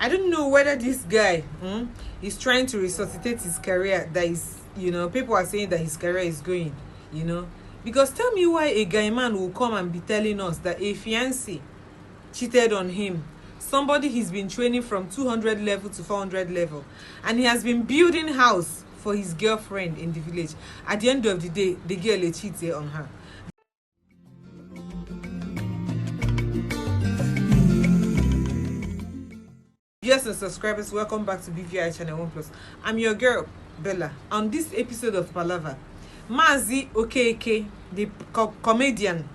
I don't know whether this guy is trying to resuscitate his career. That is, people are saying that his career is going, because tell me why a guy man will come and be telling us that a fiancé cheated on him, somebody he's been training from 200 level to 400 level, and he has been building house for his girlfriend in the village. At the end of the day, the girl cheated on her. Viewers and subscribers, welcome back to BVI Channel 1 Plus. I'm your girl Bella. On this episode of Palava, Mazi Okeke, the comedian,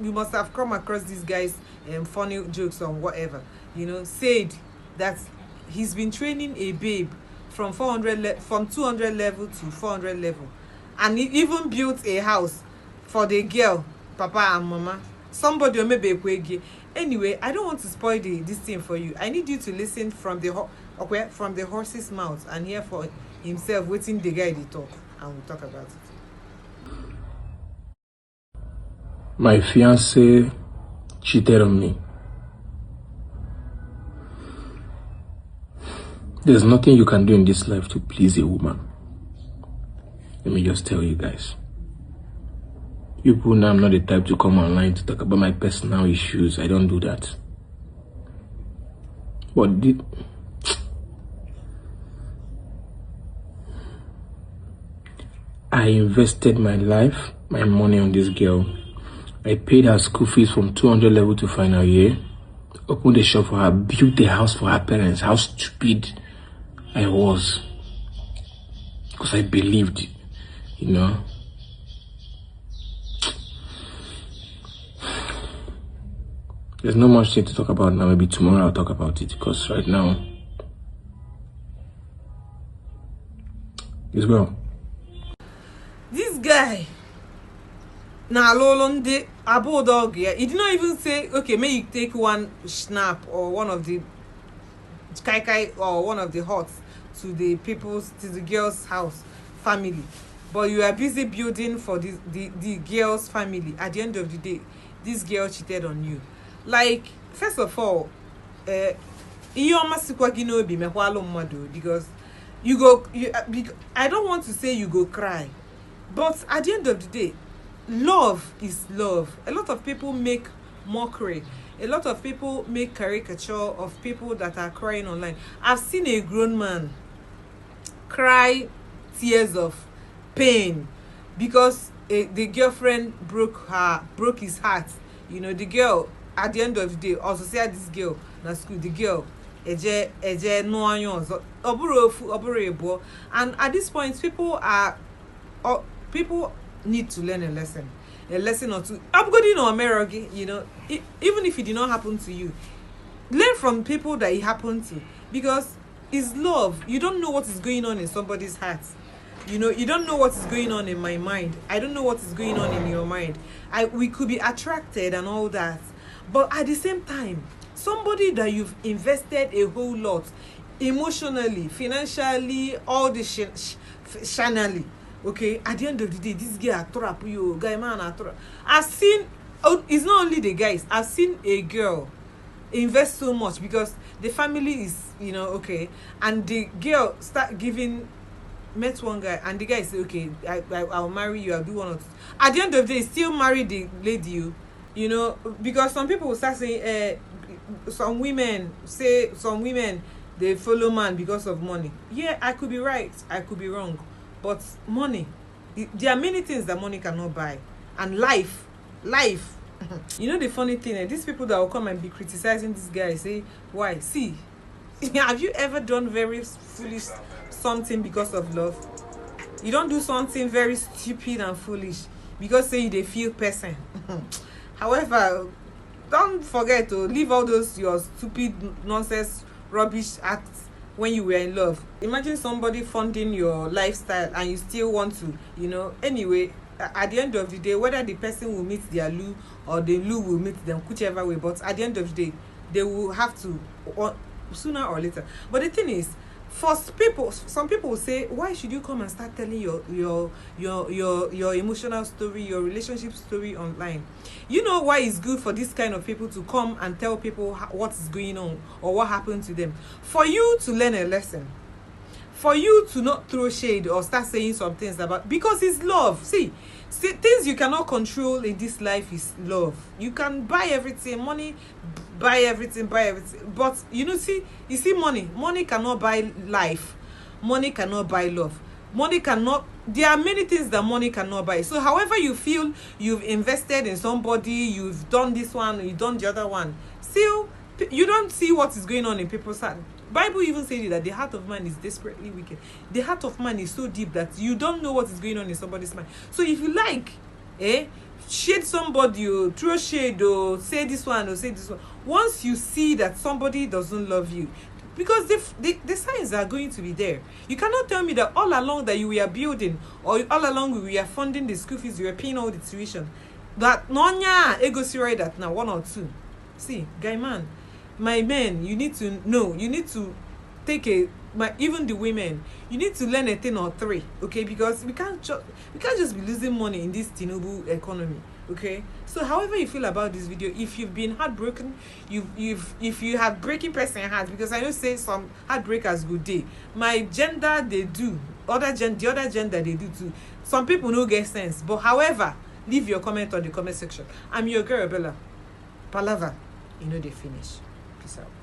you must have come across this guy's funny jokes or whatever, said that he's been training a babe from 200 level to 400 level, and he even built a house for the girl, papa and mama. Somebody or maybe a. Anyway, I don't want to spoil this thing for you. I need you to listen from the horse's mouth and hear for himself waiting the guy they talk, and we'll talk about it. My fiancé cheated on me. There's nothing you can do in this life to please a woman. Let me just tell you guys. You people know I'm not the type to come online to talk about my personal issues. I don't do that. But I invested my life, my money on this girl. I paid her school fees from 200 level to final year. Opened a shop for her, built a house for her parents. How stupid I was. Because I believed, There's not much thing to talk about now. Maybe tomorrow I'll talk about it, because right now it's well. This guy na lolonde abo dog, yeah. He did not even say, okay, may you take one snap or one of the kai or one of the huts to the girl's house family, but you are busy building for the girl's family. At the end of the day, this girl cheated on you. Like, first of all, because I don't want to say you go cry, but at the end of the day, love is love. A lot of people make mockery. A lot of people make caricature of people that are crying online. I've seen a grown man cry tears of pain because the girlfriend broke his heart. The girl, at the end of the day, also say this girl na school, the girl eje no anyo oburo, and at this point people need to learn a lesson or two. I'm going to America, even if it did not happen to you, learn from people that it happened to, because it's love. You don't know what is going on in somebody's heart. You don't know what is going on in my mind. I don't know what is going on in your mind. We could be attracted and all that, but at the same time, somebody that you've invested a whole lot emotionally, financially, all the channelly, okay, at the end of the day, this guy trap you, guy man trap. I've seen, it's not only the guys, I've seen a girl invest so much because the family is, okay, and the girl met one guy, and the guy said, okay, I'll marry you, I'll do one or two. At the end of the day, still marry the lady, because some people will start saying, some women they follow man because of money. Yeah, I could be right, I could be wrong, but money, there are many things that money cannot buy, and life. The funny thing, these people that will come and be criticizing this guy say, why? See, have you ever done very foolish something because of love? You don't do something very stupid and foolish because say they feel person. However, don't forget to leave all those your stupid nonsense rubbish acts when you were in love. Imagine somebody funding your lifestyle and you still want to, anyway, at the end of the day, whether the person will meet their Lou or the Lou will meet them, whichever way, but at the end of the day, they will have to, sooner or later. But the thing is, some people will say, why should you come and start telling your emotional story, your relationship story online? You know why it's good for this kind of people to come and tell people what is going on or what happened to them? For you to learn a lesson, for you to not throw shade or start saying some things about, because it's love. See, things you cannot control in this life is love. You can buy everything, money, buy everything, but you see money cannot buy life, money cannot buy love, money cannot, there are many things that money cannot buy. So however you feel you've invested in somebody, you've done this one, you've done the other one, still you don't see what is going on in people's heart. Bible even says that the heart of man is desperately wicked. The heart of man is so deep that you don't know what is going on in somebody's mind. So if you like, shade somebody, or throw shade, or say this one, or say this one, once you see that somebody doesn't love you, because the signs are going to be there. You cannot tell me that all along that you were building, or all along we were funding the school fees, you were paying all the tuition, that nonya ego siri that now 1 or 2. See, guy man, my men, you need to know, you need to take even the women, you need to learn a thing or 3, okay? Because we can't just be losing money in this Tinubu economy, okay? So however you feel about this video, if you've been heartbroken, if you have breaking person heart, because I know say some heartbreakers good day, my gender they do, the other gender they do too. Some people no get sense, but however, leave your comment on the comment section. I'm your girl Bella. Palava, they finish. Peace out.